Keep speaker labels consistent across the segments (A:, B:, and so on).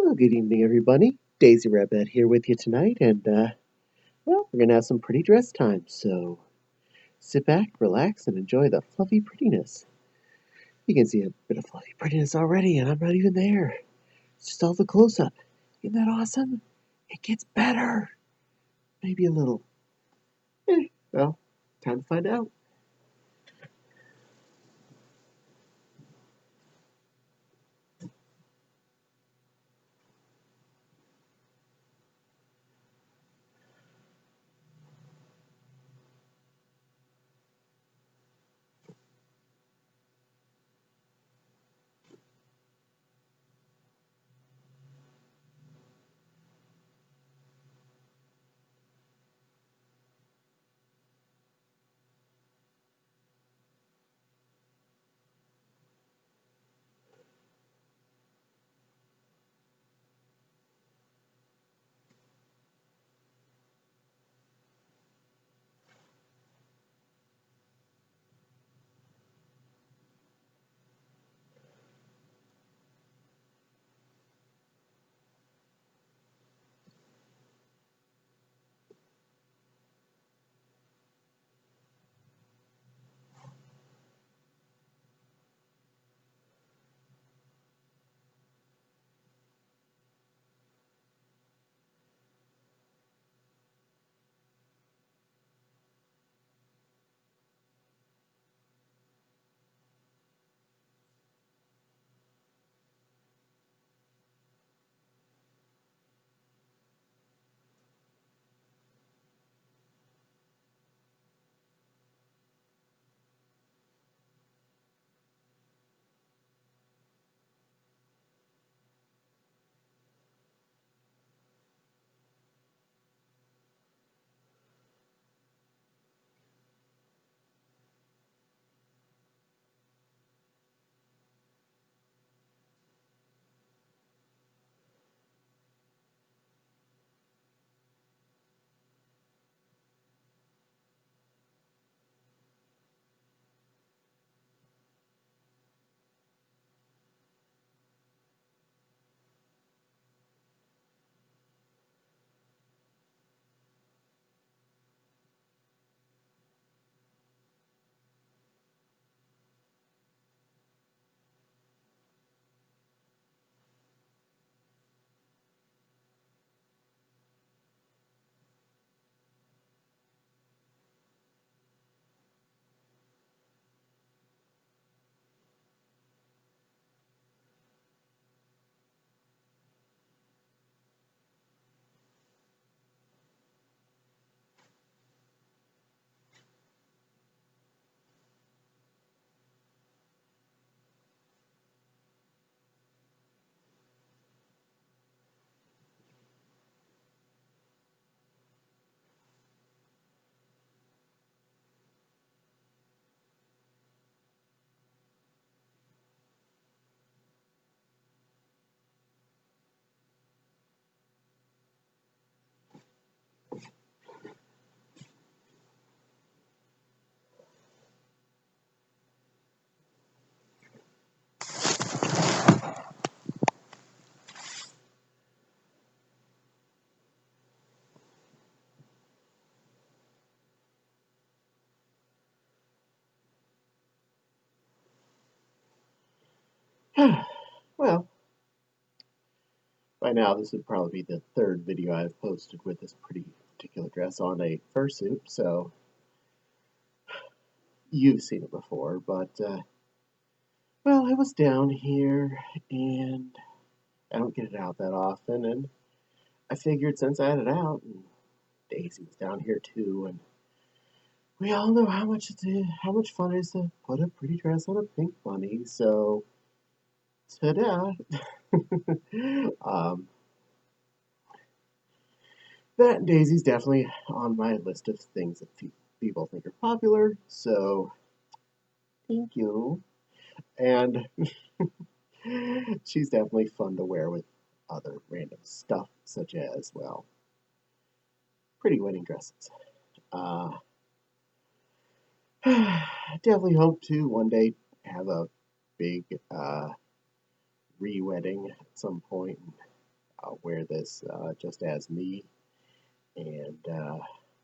A: Well, good evening, everybody. Daisy Rabbit here with you tonight, and well, we're gonna have some pretty dress time. So sit back, relax, and enjoy the fluffy prettiness. You can see a bit of fluffy prettiness already, and I'm not even there. It's just all the close-up. Isn't that awesome? It gets better. Maybe a little. Well, time to find out. Well, by now this would probably be the third video I've posted with this pretty particular dress on a fursuit, so you've seen it before, but well, I was down here and I don't get it out that often, and I figured since I had it out, and Daisy was down here too, and we all know how much fun it is to put a pretty dress on a pink bunny. So, ta-da! um, that and Daisy's definitely on my list of things that people think are popular. So, thank you. And she's definitely fun to wear with other random stuff, such as, well, pretty wedding dresses. Uh, definitely hope to one day have a big re-wedding at some point. I'll wear this just as me and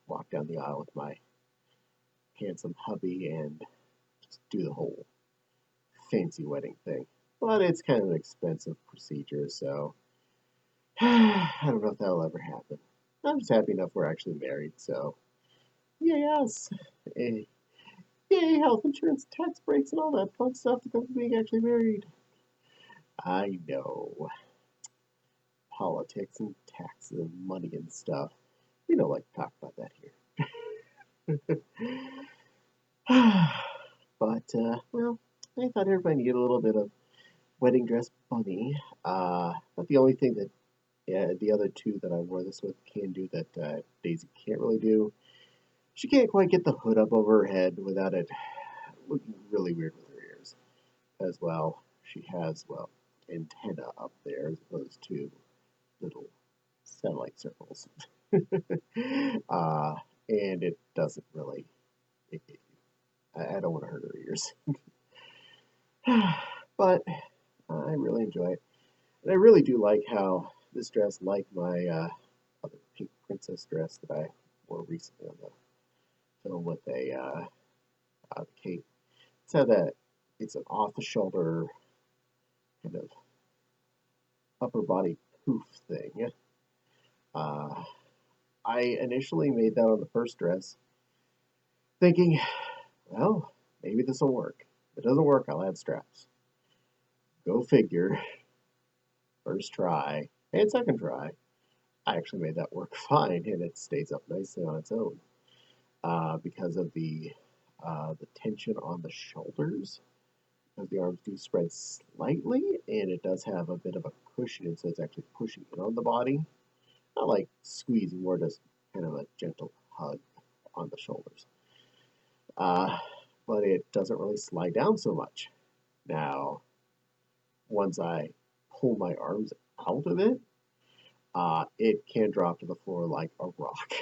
A: walk down the aisle with my handsome hubby and just do the whole fancy wedding thing. But it's kind of an expensive procedure, so I don't know if that'll ever happen. I'm just happy enough we're actually married, so yes. Eh, Yay, health insurance, tax breaks, and all that fun stuff that comes with being actually married. I know. Politics and taxes and money and stuff. We don't like to talk about that here. Well, I thought everybody needed a little bit of wedding dress bunny. But the only thing that the other two that I wore this with can do that Daisy can't really do. She can't quite get the hood up over her head without it looking really weird with her ears. As well, she has, well, antenna up there as opposed to little satellite circles. uh, and it doesn't really, I don't want to hurt her ears. But I really enjoy it. And I really do like how this dress, like my other pink princess dress that I wore recently on the film with a cape, it's had that, it's an off the shoulder kind of upper body poof thing. Uh, I initially made that on the first dress, thinking, well, maybe this will work. If it doesn't work, I'll add straps. Go figure. First try and second try, I actually made that work fine, and it stays up nicely on its own because of the tension on the shoulders. Because the arms do spread slightly, and it does have a bit of a cushion, so it's actually pushing in on the body. Not like squeezing, more just kind of a gentle hug on the shoulders. Uh, but it doesn't really slide down so much. Now, once I pull my arms out of it can drop to the floor like a rock,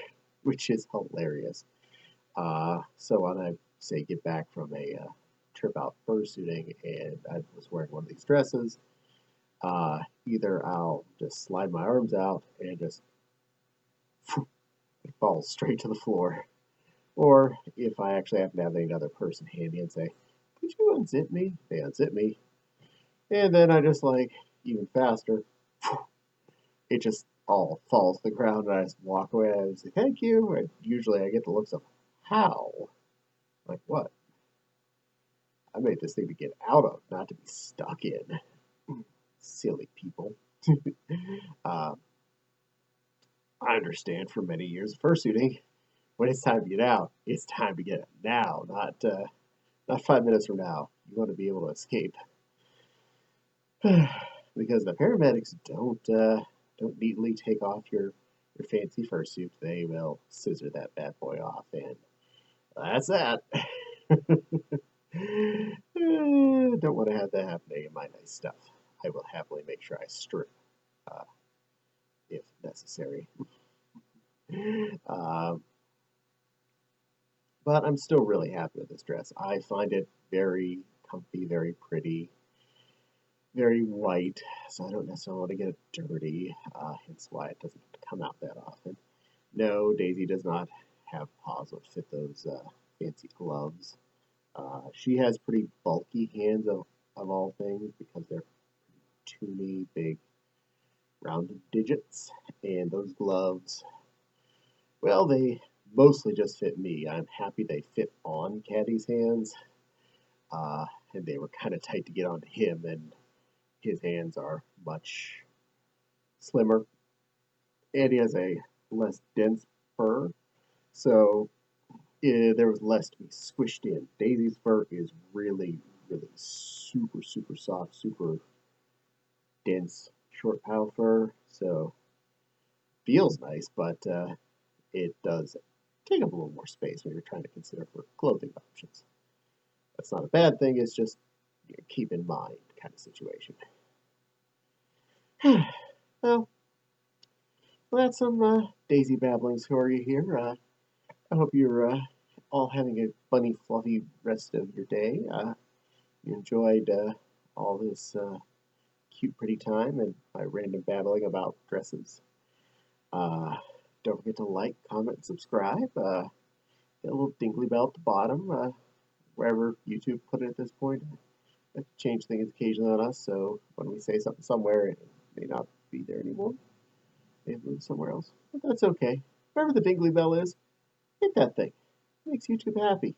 A: which is hilarious. So when I say get back from a trip out fursuiting and I was wearing one of these dresses, either I'll just slide my arms out and just it falls straight to the floor, or if I actually happen to have another person handy and say, "Could you unzip me?" They unzip me, and then I just like even faster. It just all falls to the ground, and I just walk away and say thank you. And usually I get the looks of how, like what? I made this thing to get out of, not to be stuck in. Silly people. uh, I understand from many years of fursuiting, when it's time to get out, it's time to get it now, not 5 minutes from now. You want to be able to escape because the paramedics don't neatly take off your fancy fursuit. They will scissor that bad boy off, and that's that. Don't want to have that happening in my nice stuff. I will happily make sure I strip uh, if necessary. Um, but I'm still really happy with this dress. I find it very comfy, very pretty, very white, so I don't necessarily want to get it dirty, hence why it doesn't come out that often. No, Daisy does not have paws that fit those fancy gloves. She has pretty bulky hands of all things because they're toony, big, rounded digits. And those gloves, well, they mostly just fit me. I'm happy they fit on Caddy's hands. And they were kind of tight to get onto him, and his hands are much slimmer. And he has a less dense fur, so there was less to be squished in. Daisy's fur is really, really super, super soft, super dense, short pile fur, so feels nice, but it does take up a little more space when you're trying to consider for clothing options. That's not a bad thing, it's just keep in mind kind of situation. Well, that's some Daisy babblings for you here. I hope you're all having a funny, fluffy rest of your day. You enjoyed all this cute, pretty time and my random babbling about dresses. Uh, don't forget to like, comment, and subscribe. Hit a little dingly bell at the bottom, wherever YouTube put it at this point. It change things occasionally on us, so when we say something somewhere, it may not be there anymore. It moved somewhere else, but that's okay. Wherever the dingly bell is, hit that thing. It makes YouTube happy.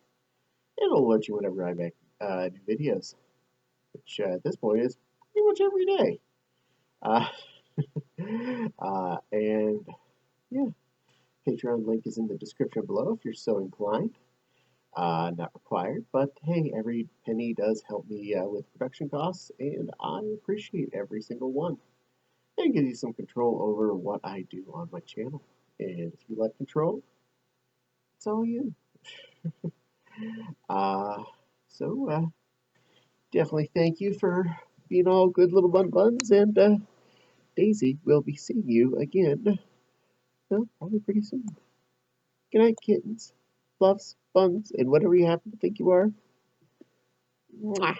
A: It'll alert you whenever I make new videos, which at this point is pretty much every day. Uh, and yeah, Patreon link is in the description below if you're so inclined. Not required, but hey, every penny does help me with production costs, and I appreciate every single one. And gives you some control over what I do on my channel. And if you like control, it's all you. Uh, so definitely thank you for being all good little buns, and Daisy will be seeing you again, well, probably pretty soon. Good night, kittens, fluffs, buns, and whatever you happen to think you are. Mwah.